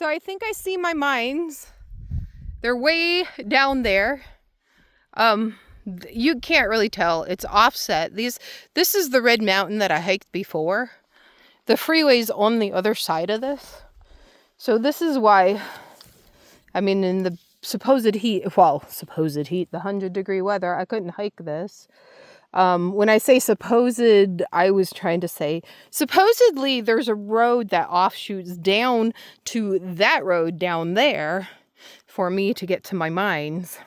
So I think I see my mines. They're way down there. You can't really tell. It's offset. This is the red mountain that I hiked before. The freeway's on the other side of this. So this is why, I mean, in the supposed heat, the 100-degree weather, I couldn't hike this. When I say supposed, I was trying to say, supposedly there's a road that offshoots down to that road down there for me to get to my mines.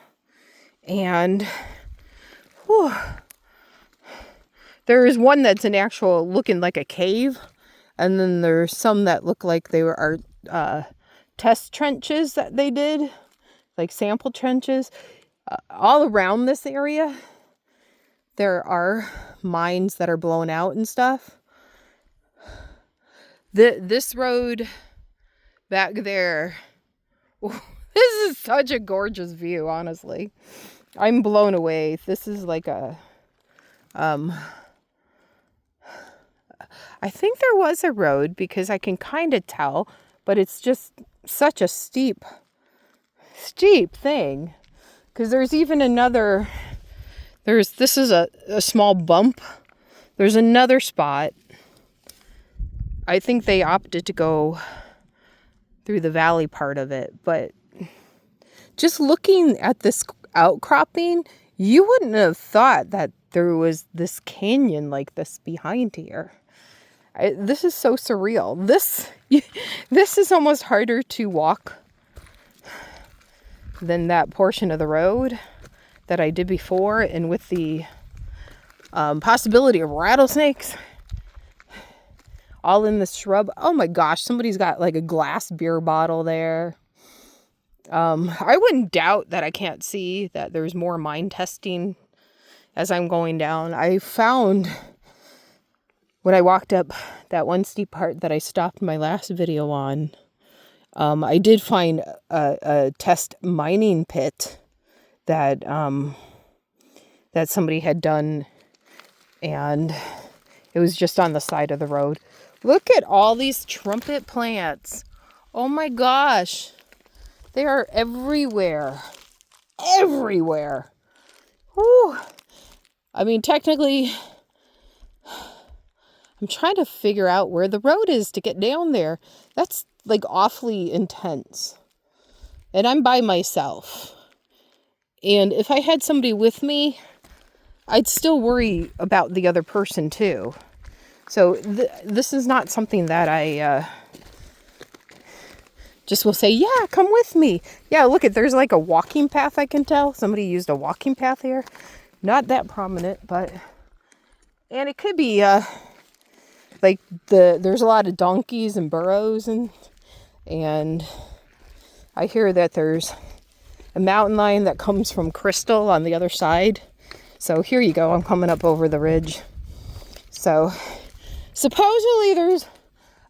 And whew, there is one that's an actual looking like a cave. And then there's some that look like they were test trenches that they did, like sample trenches. All around this area, there are mines that are blown out and stuff. This road back there, this is such a gorgeous view, honestly. I'm blown away. This is like a, I think there was a road because I can kind of tell, but it's just such a steep thing. Because there's even another, this is a small bump. There's another spot. I think they opted to go through the valley part of it, but just looking at this outcropping, you wouldn't have thought that there was this canyon like this behind here. This is so surreal. This is almost harder to walk than that portion of the road that I did before, and with the possibility of rattlesnakes all in the shrub. Oh my gosh, somebody's got like a glass beer bottle there. I wouldn't doubt that I can't see that there's more mine testing as I'm going down. I found when I walked up that one steep part that I stopped my last video on, I did find a test mining pit that that somebody had done, and it was just on the side of the road. Look at all these trumpet plants. Oh my gosh. They are everywhere. Everywhere. Whew. I mean, technically, I'm trying to figure out where the road is to get down there. That's like awfully intense. And I'm by myself. And if I had somebody with me, I'd still worry about the other person too. So this is not something that I just will say, yeah, come with me. Yeah, look, there's like a walking path, I can tell. Somebody used a walking path here. Not that prominent, but... And it could be, like, there's a lot of donkeys and burros, and I hear that there's a mountain lion that comes from Crystal on the other side. So here you go, I'm coming up over the ridge. So, supposedly there's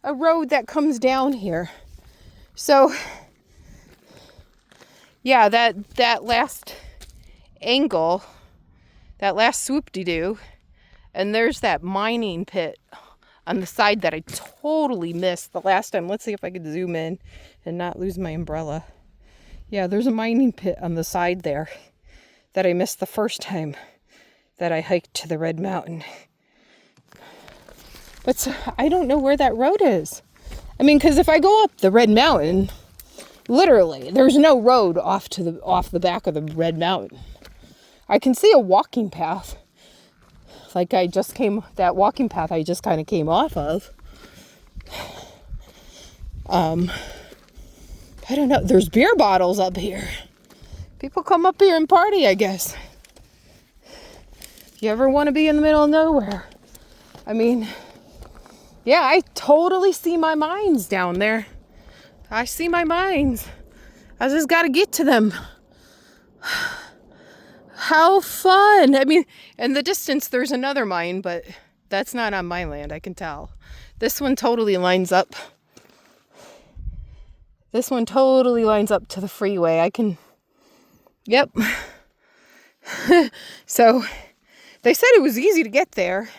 a road that comes down here. So, yeah, that last angle, that last swoop-de-doo, and there's that mining pit on the side that I totally missed the last time. Let's see if I could zoom in and not lose my umbrella. Yeah, there's a mining pit on the side there that I missed the first time that I hiked to the Red Mountain. But I don't know where that road is. I mean, because if I go up the Red Mountain, literally, there's no road off the back of the Red Mountain. I can see a walking path. Like that walking path I just kind of came off of. I don't know. There's beer bottles up here. People come up here and party, I guess. If you ever want to be in the middle of nowhere. I mean, yeah, I totally see my mines down there. I see my mines. I just got to get to them. How fun. I mean, in the distance, there's another mine, but that's not on my land, I can tell. This one totally lines up. This one totally lines up to the freeway. Yep. So, they said it was easy to get there.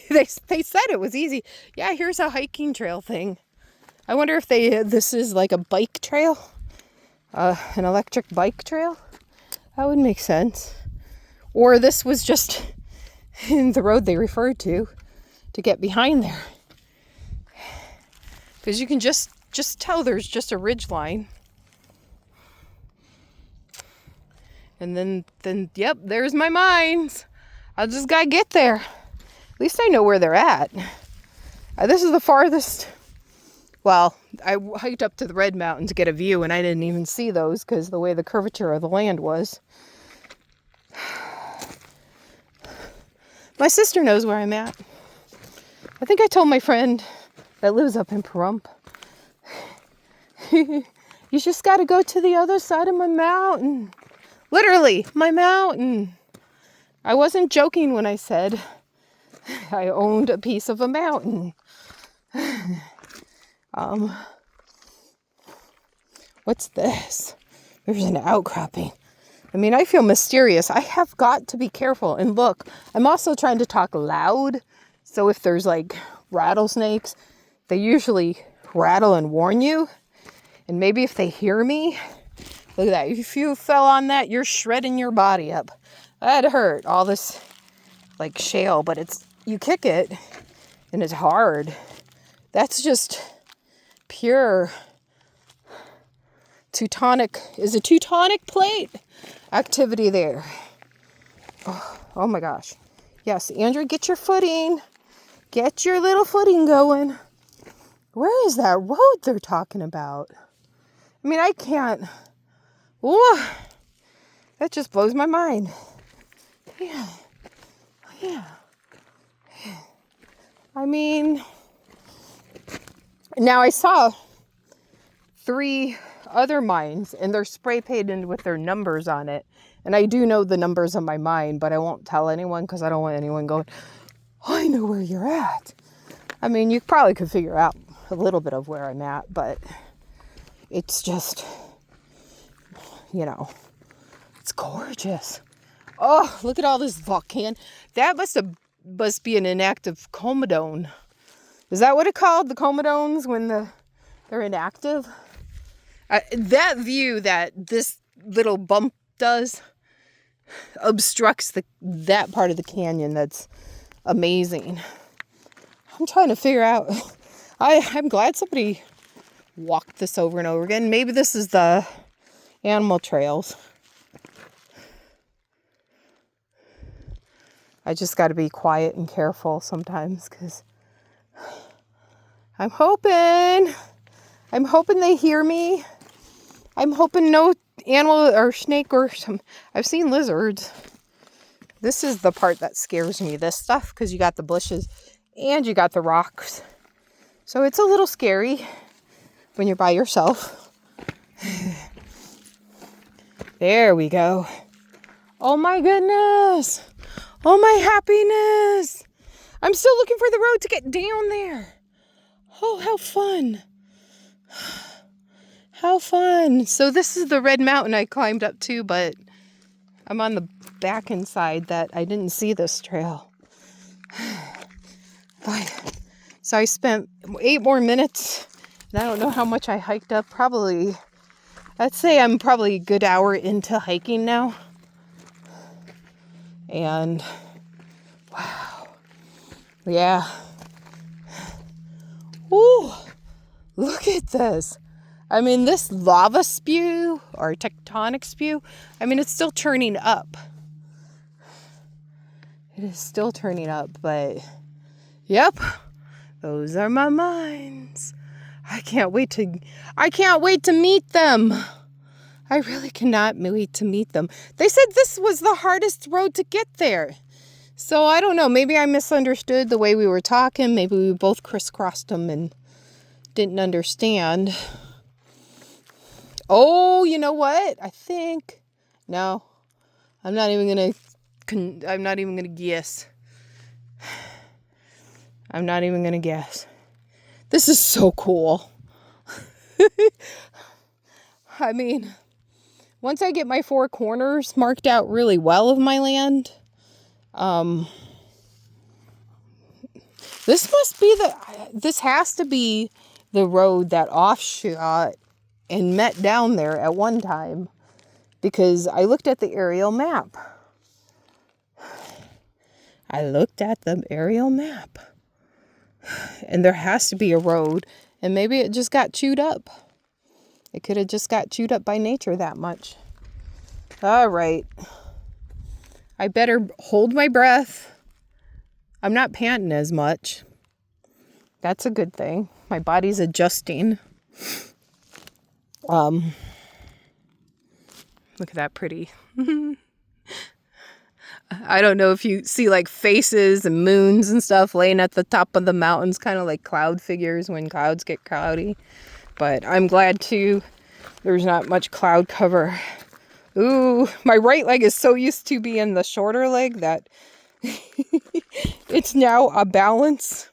They said it was easy. Yeah, here's a hiking trail thing. I wonder if this is like a bike trail, an electric bike trail. That would make sense. Or this was just in the road they referred to get behind there. Because you can just tell there's just a ridge line. And then yep, there's my mines. I just gotta get there. At least I know where they're at. This is the farthest. Well, I hiked up to the Red Mountain to get a view, and I didn't even see those because the way the curvature of the land was. My sister knows where I'm at. I think I told my friend that lives up in Pahrump. You just got to go to the other side of my mountain. Literally, my mountain. I wasn't joking when I said I owned a piece of a mountain. What's this? There's an outcropping. I mean, I feel mysterious. I have got to be careful. And look, I'm also trying to talk loud. So if there's like rattlesnakes, they usually rattle and warn you. And maybe if they hear me, look at that. If you fell on that, you're shredding your body up. That hurt. All this like shale, but you kick it and it's hard. That's just pure Teutonic plate activity there. Oh my gosh. Yes, Andrew, get your footing. Get your little footing going. Where is that road they're talking about? I mean, I can't. Ooh, that just blows my mind. Yeah. I mean, now I saw 3 other mines, and they're spray painted with their numbers on it. And I do know the numbers on my mine, but I won't tell anyone because I don't want anyone going, oh, I know where you're at. I mean, you probably could figure out a little bit of where I'm at, but it's just, it's gorgeous. Oh, look at all this volcano. That must be an inactive comedone. Is that what it's called? The comedones when they're inactive? That view that this little bump does obstructs that part of the canyon. That's amazing. I'm trying to figure out. I'm glad somebody walked this over and over again. Maybe this is the animal trails. I just got to be quiet and careful sometimes because I'm hoping they hear me. I'm hoping no animal or snake or some. I've seen lizards. This is the part that scares me, this stuff, because you got the bushes and you got the rocks. So it's a little scary when you're by yourself. There we go. Oh my goodness. Oh my happiness. I'm still looking for the road to get down there. Oh, how fun. How fun. So this is the Red Mountain I climbed up to, but I'm on the back end side that I didn't see this trail. So I spent 8 more minutes, and I don't know how much I hiked up. Probably, I'd say I'm probably a good hour into hiking now. And, wow. Yeah. Ooh, look at this. I mean, this lava spew or tectonic spew, I mean, it's still turning up. It is still turning up, but yep, those are my mines. I can't wait to meet them. I really cannot wait to meet them. They said this was the hardest road to get there. So I don't know, maybe I misunderstood the way we were talking. Maybe we both crisscrossed them and didn't understand. Oh, you know what? I think, no, I'm not even going to guess. I'm not even going to guess. This is so cool. I mean, once I get my 4 corners marked out really well of my land, this has to be the road that offshot and met down there at one time, because I looked at the aerial map. And there has to be a road, and maybe it just got chewed up. It could have just got chewed up by nature that much. All right. I better hold my breath. I'm not panting as much. That's a good thing. My body's adjusting. Look at that pretty. I don't know if you see like faces and moons and stuff laying at the top of the mountains, kind of like cloud figures when clouds get cloudy. But I'm glad too, there's not much cloud cover. Ooh, my right leg is so used to being the shorter leg that it's now a balance.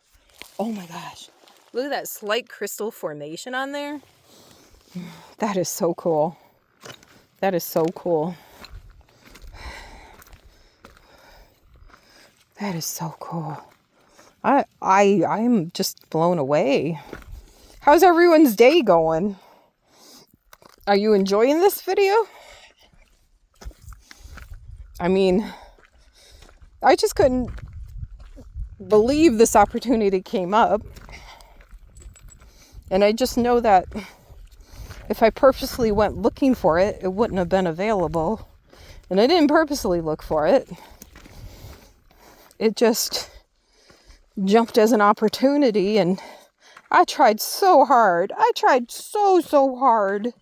Oh my gosh. Look at that slight crystal formation on there. That is so cool. That is so cool. That is so cool. I'm just blown away. How's everyone's day going? Are you enjoying this video? I mean, I just couldn't believe this opportunity came up. And I just know that if I purposely went looking for it, it wouldn't have been available. And I didn't purposely look for it. It just jumped as an opportunity, and I tried so hard. I tried so hard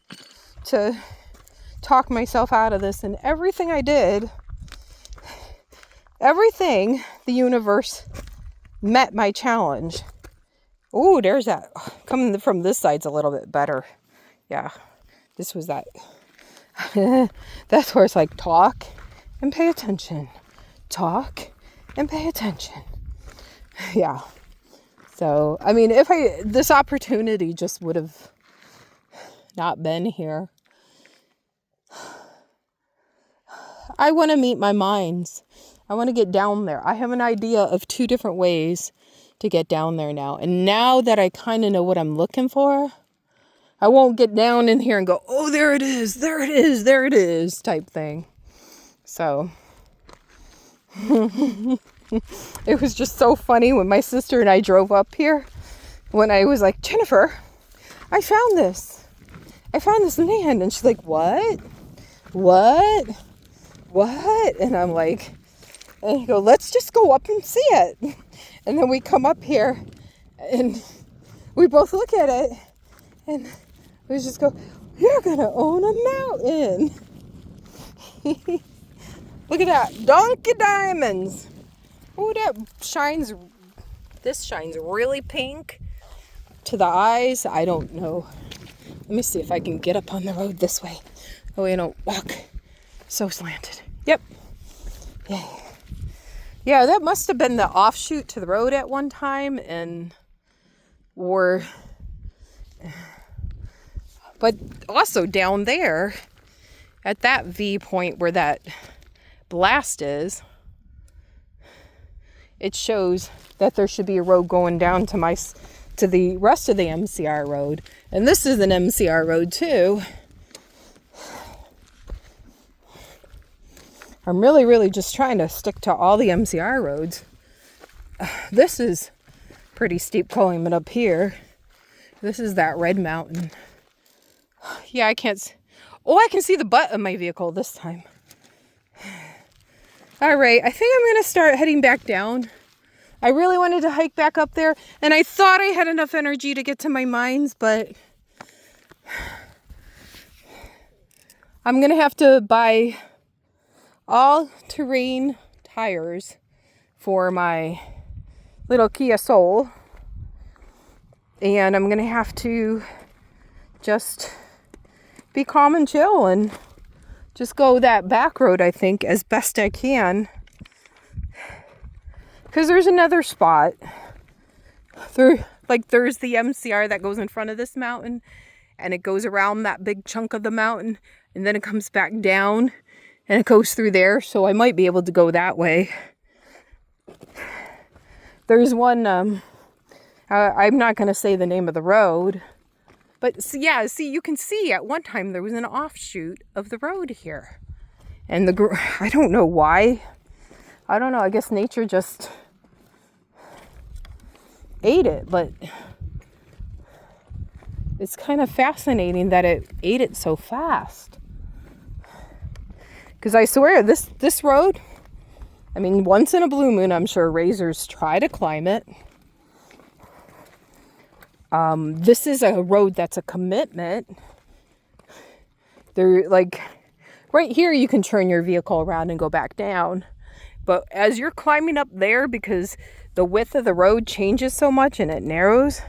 to talk myself out of this, and everything I did, everything, the universe met my challenge. Ooh, there's that. Coming from this side's a little bit better. Yeah, this was that. That's where it's like talk and pay attention. Talk and pay attention. Yeah. So, I mean, if this opportunity just would have not been here, I want to meet my minds. I want to get down there. I have an idea of 2 different ways to get down there now. And now that I kind of know what I'm looking for, I won't get down in here and go, oh, there it is, there it is, there it is, type thing. So, it was just so funny when my sister and I drove up here, when I was like, Jennifer, I found this land. And she's like, what? And I'm like, and you go, let's just go up and see it. And then we come up here and we both look at it and we just go, you're gonna own a mountain. Look at that, donkey diamonds. Oh, this shines really pink to the eyes. I don't know. Let me see if I can get up on the road this way. Oh, you know, walk so slanted. Yep. Yeah, that must have been the offshoot to the road at one time, but also down there at that V point where that blast is, it shows that there should be a road going down to the rest of the MCR road. And this is an MCR road too. I'm really just trying to stick to all the MCR roads. This is pretty steep climbing up here. This is that red mountain. Yeah, I can see the butt of my vehicle this time. All right, I think I'm going to start heading back down. I really wanted to hike back up there, and I thought I had enough energy to get to my mines, but I'm going to have to buy all-terrain tires for my little Kia Soul, and I'm going to have to just be calm and chill and just go that back road, I think, as best I can. Because there's another spot. There's the MCR that goes in front of this mountain, and it goes around that big chunk of the mountain, and then it comes back down, and it goes through there, so I might be able to go that way. There's one I'm not going to say the name of the road. But yeah, see, you can see at one time there was an offshoot of the road here. And I don't know why. I don't know. I guess nature just ate it. But it's kind of fascinating that it ate it so fast. Because I swear, this road, I mean, once in a blue moon, I'm sure razors try to climb it. This is a road that's a commitment. They're like, right here you can turn your vehicle around and go back down. But as you're climbing up there, because the width of the road changes so much and it narrows,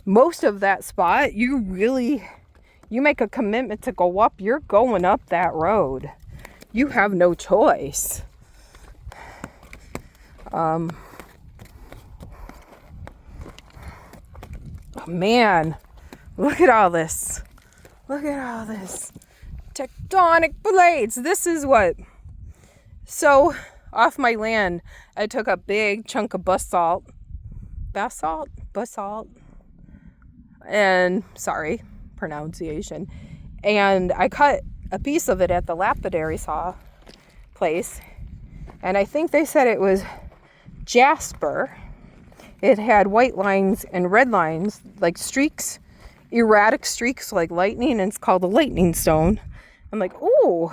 most of that spot, you make a commitment to go up, you're going up that road. You have no choice. Oh man, look at all this. Look at all this. Tectonic plates. This is what. So, off my land, I took a big chunk of basalt. And, sorry, pronunciation. And I cut a piece of it at the lapidary saw place. And I think they said it was jasper. It had white lines and red lines, like streaks, erratic streaks like lightning, and it's called a lightning stone. I'm like, ooh,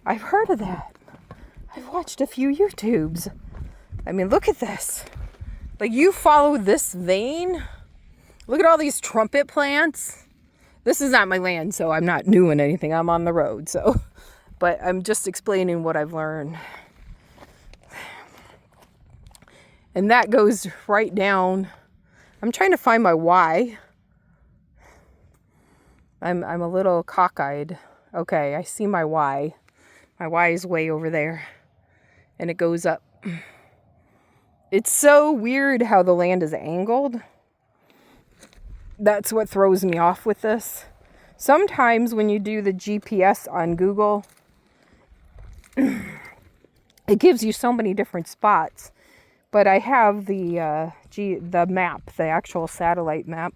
I've heard of that. I've watched a few YouTubes. I mean, look at this. Like, you follow this vein. Look at all these trumpet plants. This is not my land, so I'm not doing anything. I'm on the road, so. But I'm just explaining what I've learned. And that goes right down. I'm trying to find my Y. I'm a little cockeyed. Okay, I see my Y. My Y is way over there. And it goes up. It's so weird how the land is angled. That's what throws me off with this. Sometimes when you do the GPS on Google, it gives you so many different spots. But I have the map, the actual satellite map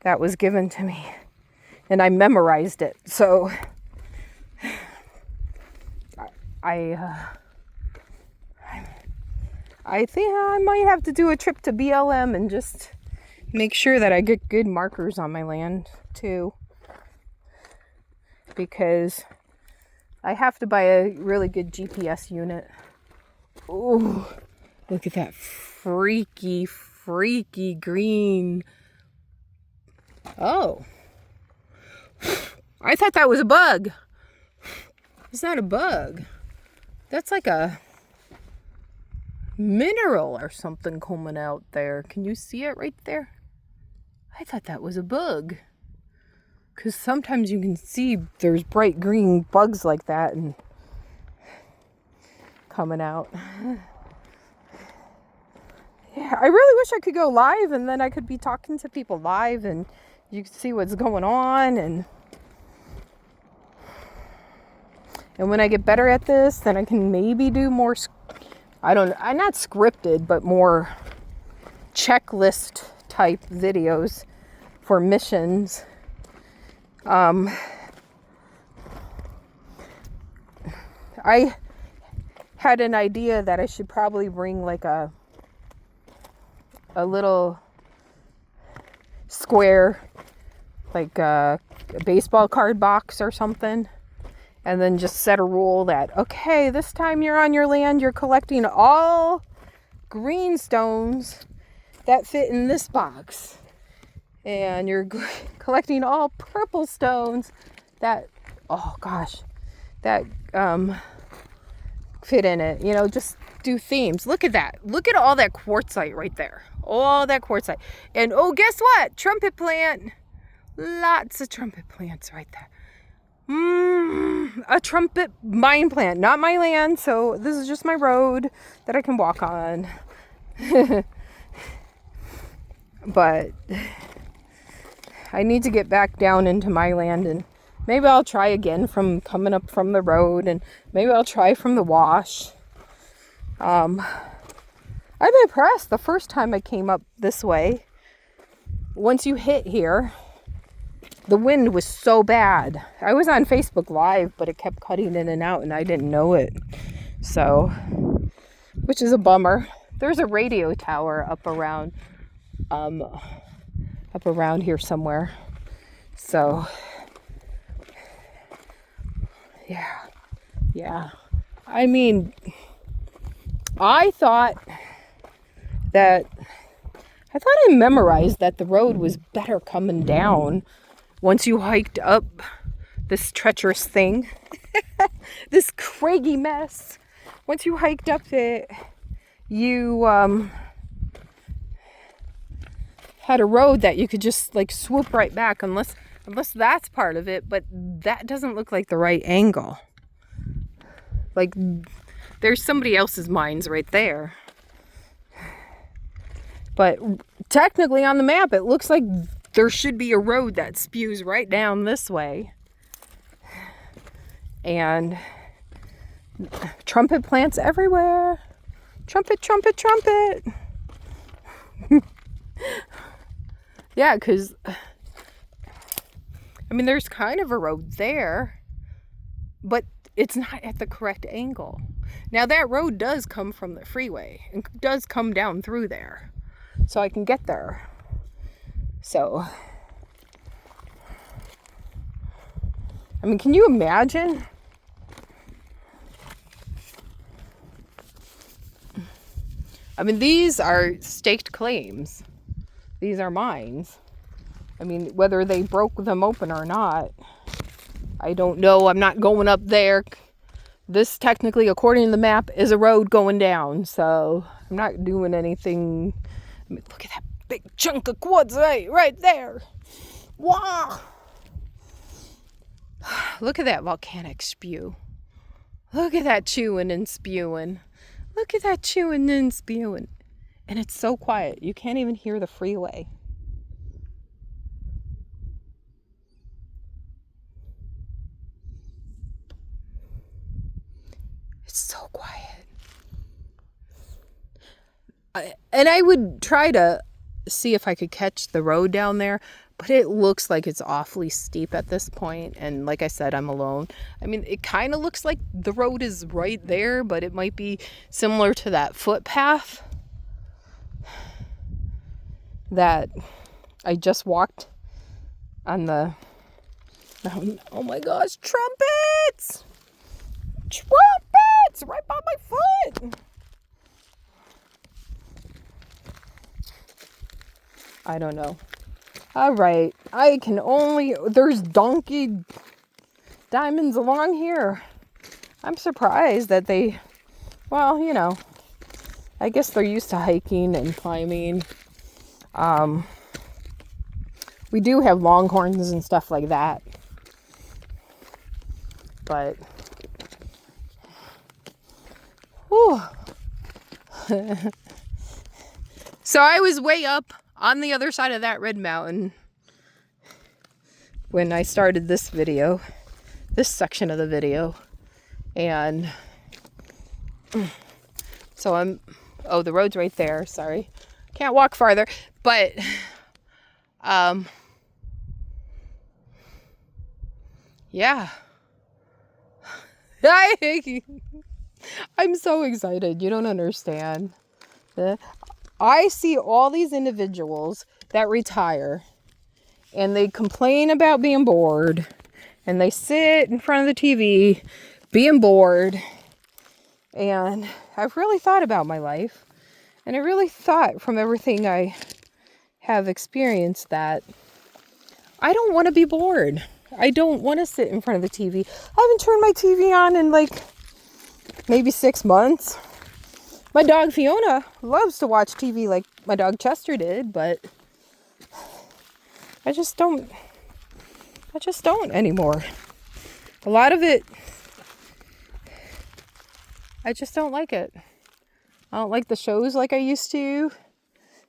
that was given to me. And I memorized it. So I think I might have to do a trip to BLM and just make sure that I get good markers on my land too. Because I have to buy a really good GPS unit. Ooh, look at that freaky green. Oh. I thought that was a bug. It's not a bug. That's like a mineral or something coming out there. Can you see it right there? I thought that was a bug. Because sometimes you can see there's bright green bugs like that and coming out. Yeah, I really wish I could go live and then I could be talking to people live and you can see what's going on. And when I get better at this, then I can maybe do more, I'm not scripted, but more checklist type videos for missions. I had an idea that I should probably bring like a little square, like a baseball card box or something, and then just set a rule that, okay, this time you're on your land, you're collecting all green stones that fit in this box. And you're collecting all purple stones that, oh gosh, that fit in it. You know, just do themes. Look at that. Look at all that quartzite right there. All that quartzite. And oh, guess what? Trumpet plant. Lots of trumpet plants right there. A trumpet vine plant. Not my land, so this is just my road that I can walk on. But I need to get back down into my land, and maybe I'll try again from coming up from the road, and maybe I'll try from the wash. I'm impressed. The first time I came up this way, once you hit here, the wind was so bad. I was on Facebook Live, but it kept cutting in and out and I didn't know it. So, which is a bummer. There's a radio tower up around here somewhere. So, yeah. I mean, I thought I memorized that the road was better coming down once you hiked up this treacherous thing. This craggy mess. Once you hiked up it, you had a road that you could just like swoop right back, unless that's part of it, but that doesn't look like the right angle. Like there's somebody else's mines right there. But technically on the map, it looks like there should be a road that spews right down this way. And trumpet plants everywhere. Trumpet, trumpet, trumpet. Yeah, because, I mean, there's kind of a road there, but it's not at the correct angle. Now, that road does come from the freeway and does come down through there, so I can get there. So, I mean, can you imagine? I mean, these are staked claims. These are mines. I mean, whether they broke them open or not, I don't know. I'm not going up there. This technically, according to the map, is a road going down. So I'm not doing anything. I mean, look at that big chunk of quartzite right there. Wow. Look at that volcanic spew. Look at that chewing and spewing. Look at that chewing and spewing. And it's so quiet. You can't even hear the freeway. It's so quiet. And I would try to see if I could catch the road down there, but it looks like it's awfully steep at this point. And like I said, I'm alone. I mean, it kind of looks like the road is right there, but it might be similar to that footpath that I just walked on the... Oh my gosh, trumpets! Trumpets! Right by my foot! I don't know. All right. There's donkey diamonds along here. I'm surprised that they, well, you know, I guess they're used to hiking and climbing. We do have longhorns and stuff like that. But, whew. So I was way up on the other side of that red mountain when I started this video, this section of the video. And so the road's right there. Sorry. Can't walk farther, but, yeah. I'm so excited. You don't understand. I see all these individuals that retire and they complain about being bored and they sit in front of the TV being bored. And I've really thought about my life, and I really thought from everything I have experienced that I don't want to be bored. I don't want to sit in front of the TV. I haven't turned my TV on in like maybe 6 months. My dog Fiona loves to watch TV like my dog Chester did, but I just don't anymore. A lot of it, I just don't like it. I don't like the shows like I used to.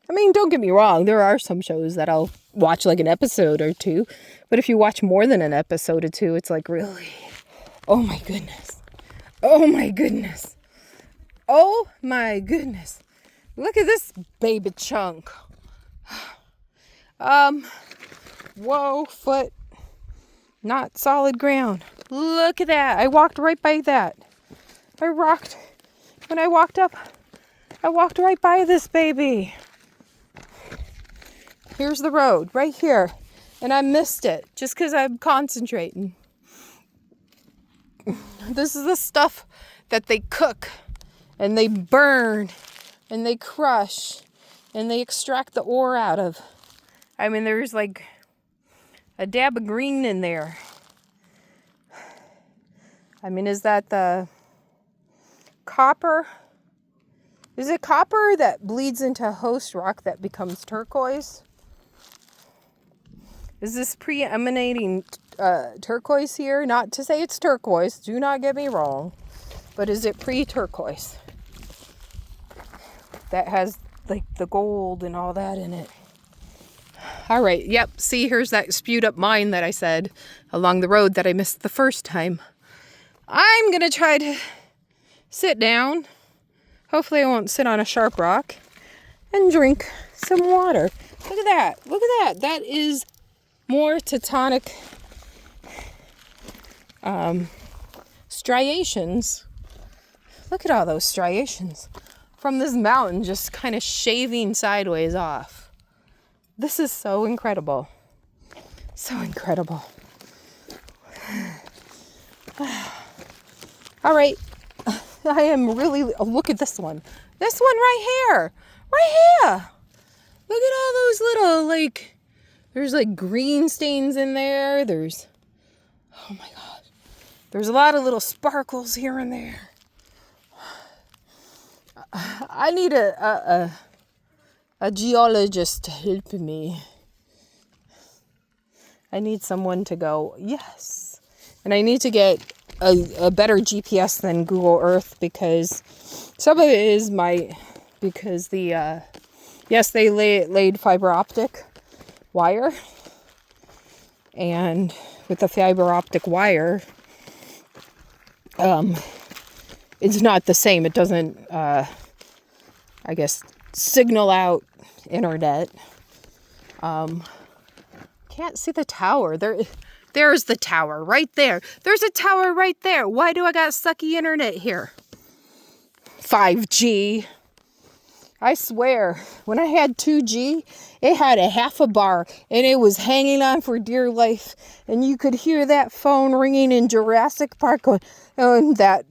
I mean, don't get me wrong, there are some shows that I'll watch like an episode or two, but if you watch more than an episode or two, it's like, really? Oh my goodness. Oh my goodness. Oh my goodness. Look at this baby chunk. Whoa, foot. Not solid ground. Look at that. I walked right by that. When I walked up, I walked right by this baby. Here's the road, right here. And I missed it just because I'm concentrating. This is the stuff that they cook and they burn and they crush and they extract the ore out of. I mean, there's like a dab of green in there. I mean, is that the copper? Is it copper that bleeds into host rock that becomes turquoise? Is this pre-emanating turquoise here? Not to say it's turquoise, do not get me wrong, but is it pre-turquoise? That has like the gold and all that in it. All right, yep, see, here's that spewed up mine that I said along the road that I missed the first time. I'm gonna try to sit down. Hopefully I won't sit on a sharp rock and drink some water. Look at that, look at that. That is more tectonic striations. Look at all those striations from this mountain just kind of shaving sideways off. This is so incredible. So incredible. All right. I am really, look at this one. This one right here. Right here. Look at all those little, like, there's like green stains in there. There's, oh my God. There's a lot of little sparkles here and there. I need a geologist to help me. I need someone to go, yes. And I need to get a better GPS than Google Earth because some of it is because the, yes, they laid fiber optic wire. And with the fiber optic wire, it's not the same. It doesn't, I guess, signal out internet. Can't see the tower. There's the tower right there. There's a tower right there. Why do I got sucky internet here? 5G. I swear, when I had 2G, it had a half a bar and it was hanging on for dear life. And you could hear that phone ringing in Jurassic Park going, and that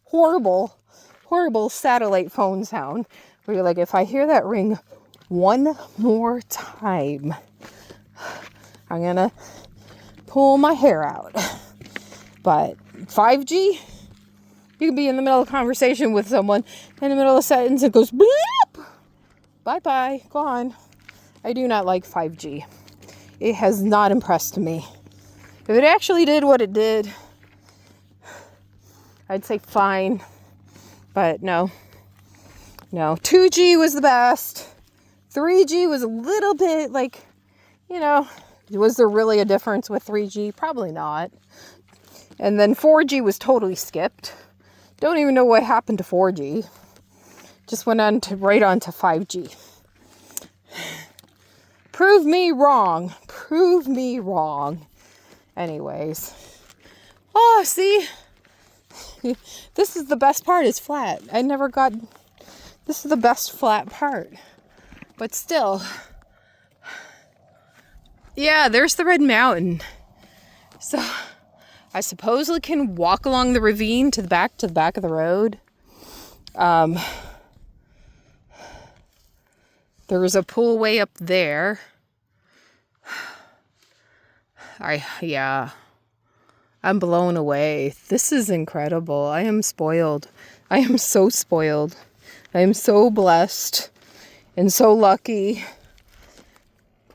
horrible satellite phone sound where you're like, if I hear that ring one more time, I'm gonna pull my hair out. But 5G, you can be in the middle of a conversation with someone, in the middle of a sentence, it goes bleep. Bye-bye, gone. I do not like 5G. It has not impressed me. If it actually did what it did, I'd say fine. But no. 2G was the best. 3G was a little bit like, was there really a difference with 3G? Probably not. And then 4G was totally skipped. Don't even know what happened to 4G. Just went right on to 5G. Prove me wrong. Prove me wrong. Anyways. Oh, see? This is the best part. It's flat. This is the best flat part. But still. Yeah, there's the Red Mountain. So I supposedly can walk along the ravine to the back of the road. There is a pool way up there. I'm blown away. This is incredible. I am spoiled. I am so spoiled. I am so blessed and so lucky.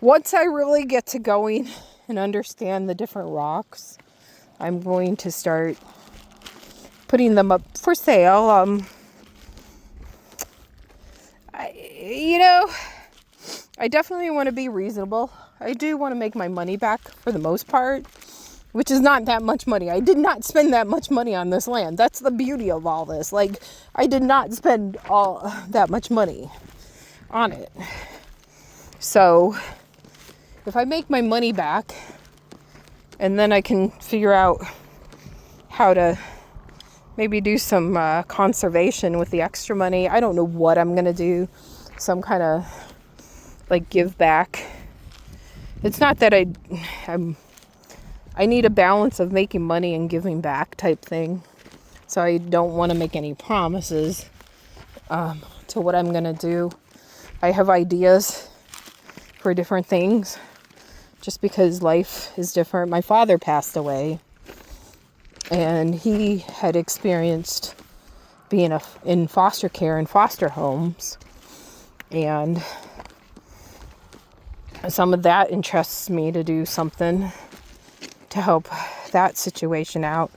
Once I really get to going and understand the different rocks, I'm going to start putting them up for sale. I definitely want to be reasonable. I do want to make my money back for the most part. which is not that much money. I did not spend that much money on this land. That's the beauty of all this. Like, I did not spend all that much money on it. So if I make my money back, and then I can figure out how to maybe do some conservation with the extra money. I don't know what I'm going to do. Some kind of like give back. It's not that I need a balance of making money and giving back type thing. So I don't want to make any promises to what I'm going to do. I have ideas for different things just because life is different. My father passed away, and he had experienced being in foster care and foster homes. And some of that interests me to do something to help that situation out.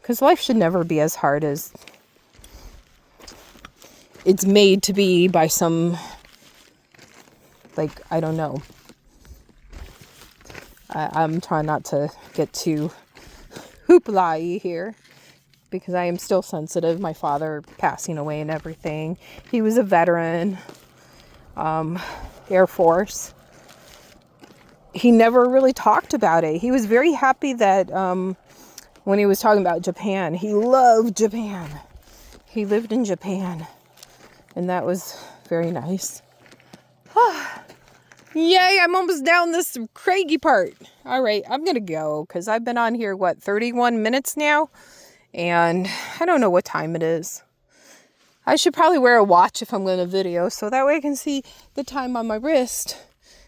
Because life should never be as hard as it's made to be by some, like, I don't know. I'm trying not to get too hoopla-y here, because I am still sensitive. My father passing away and everything. He was a veteran, Air Force. He never really talked about it. He was very happy that when he was talking about Japan, he loved Japan. He lived in Japan, and that was very nice. Yay, I'm almost down this craggy part. All right, I'm going to go because I've been on here, 31 minutes now? And I don't know what time it is. I should probably wear a watch if I'm going to video, so that way I can see the time on my wrist.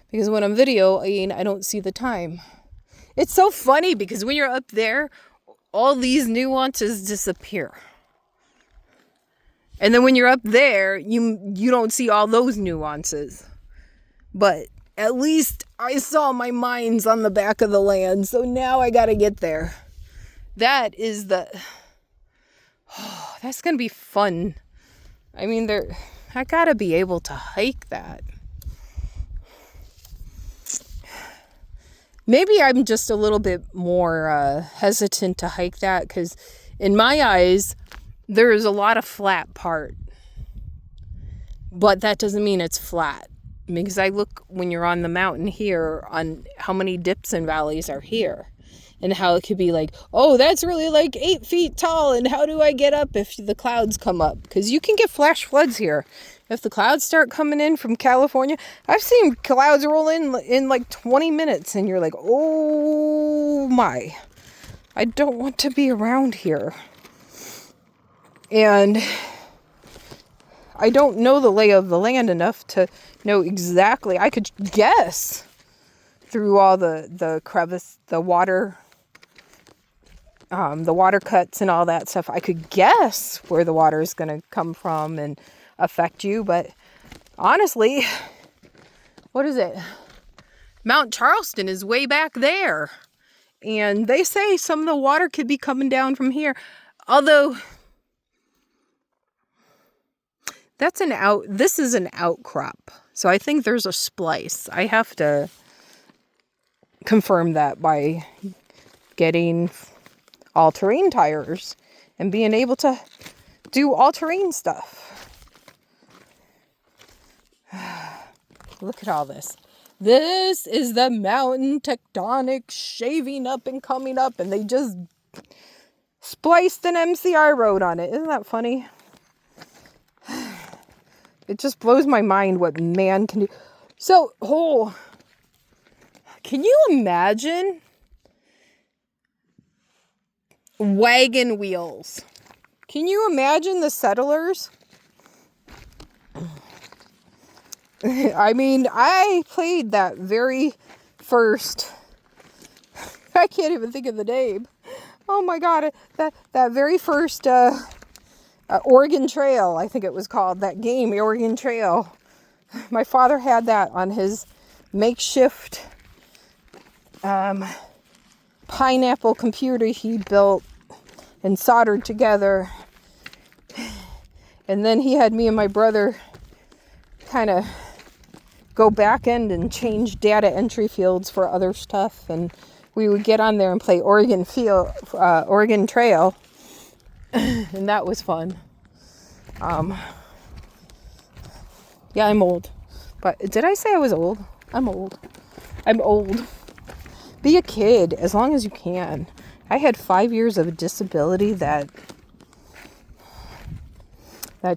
Because when I'm videoing, I don't see the time. It's so funny because when you're up there, all these nuances disappear. And then when you're up there, you don't see all those nuances. But at least I saw my mines on the back of the land, so now I gotta get there. That is that's gonna be fun. I mean, I gotta be able to hike that. Maybe I'm just a little bit more hesitant to hike that because in my eyes, there is a lot of flat part. But that doesn't mean it's flat. Because I look when you're on the mountain here on how many dips and valleys are here. And how it could be like, oh, that's really like 8 feet tall. And how do I get up if the clouds come up? Because you can get flash floods here. If the clouds start coming in from California, I've seen clouds roll in like 20 minutes. And you're like, oh my, I don't want to be around here. And I don't know the lay of the land enough to know exactly. I could guess through all the crevice, the water cuts and all that stuff. I could guess where the water is going to come from and affect you. But honestly, what is it? Mount Charleston is way back there. And they say some of the water could be coming down from here. Although this is an outcrop. So I think there's a splice. I have to confirm that by getting all-terrain tires and being able to do all-terrain stuff. Look at all this. This is the mountain tectonic shaving up and coming up, and they just spliced an MCI road on it. Isn't that funny? It just blows my mind what man can do. So, can you imagine wagon wheels? Can you imagine the settlers? I mean, I played that very first, I can't even think of the name. Oh my God, that very first Oregon Trail, I think it was called, that game, Oregon Trail. My father had that on his makeshift pineapple computer he built and soldered together. And then he had me and my brother kind of go back end and change data entry fields for other stuff. And we would get on there and play Oregon Trail. And that was fun. Yeah, I'm old. But did I say I was old? I'm old. I'm old. Be a kid as long as you can. I had 5 years of a disability that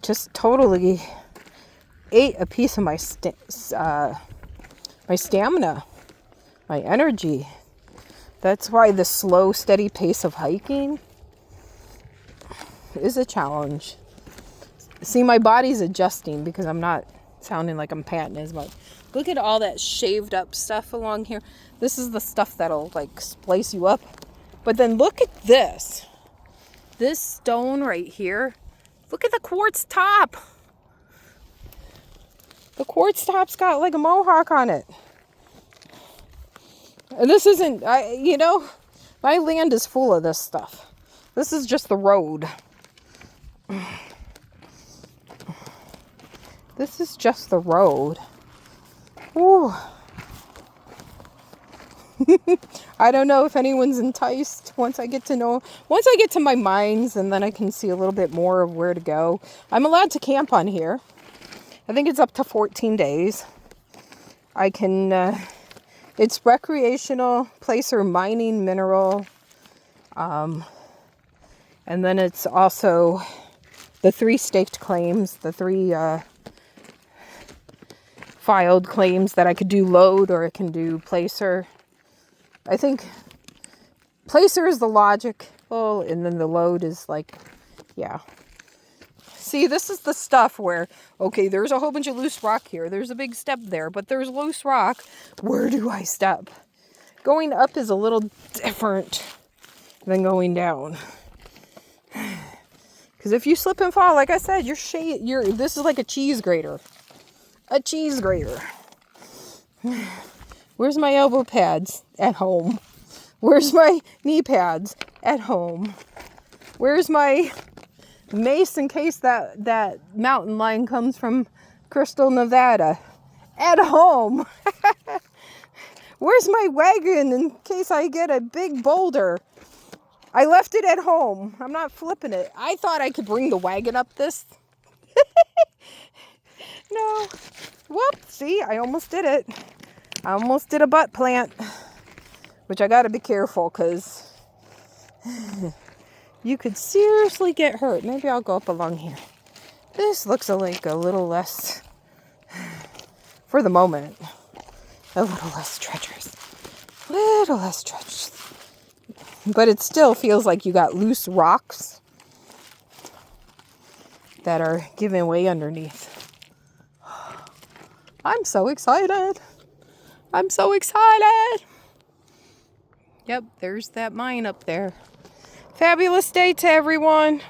just totally ate a piece of my stamina, my energy. That's why the slow, steady pace of hiking is a challenge. See, my body's adjusting because I'm not sounding like I'm panting as much. Look at all that shaved up stuff along here. This is the stuff that'll like splice you up. But then look at this. This stone right here. Look at the quartz top. The quartz top's got like a mohawk on it. And this isn't, my land is full of this stuff. This is just the road. This is just the road. Ooh. I don't know if anyone's enticed once I get to my mines, and then I can see a little bit more of where to go. I'm allowed to camp on here. I think it's up to 14 days. I can, it's recreational, placer mining mineral. And then it's also the 3 staked claims, the 3 filed claims that I could do load or I can do placer. I think placer is the logical, and then the load is like, yeah. See, this is the stuff where, okay, there's a whole bunch of loose rock here. There's a big step there, but there's loose rock. Where do I step? Going up is a little different than going down. Because if you slip and fall, like I said, this is like a cheese grater. A cheese grater. Where's my elbow pads? At home. Where's my knee pads? At home. Where's my mace in case that mountain lion comes from Crystal, Nevada? At home. Where's my wagon in case I get a big boulder? I left it at home. I'm not flipping it. I thought I could bring the wagon up this. No. Whoop. See, I almost did it. I almost did a butt plant. Which I got to be careful because you could seriously get hurt. Maybe I'll go up along here. This looks like a little less, for the moment, a little less treacherous. Little less treacherous. But it still feels like you got loose rocks that are giving way underneath. I'm so excited. I'm so excited. Yep, there's that mine up there. Fabulous day to everyone.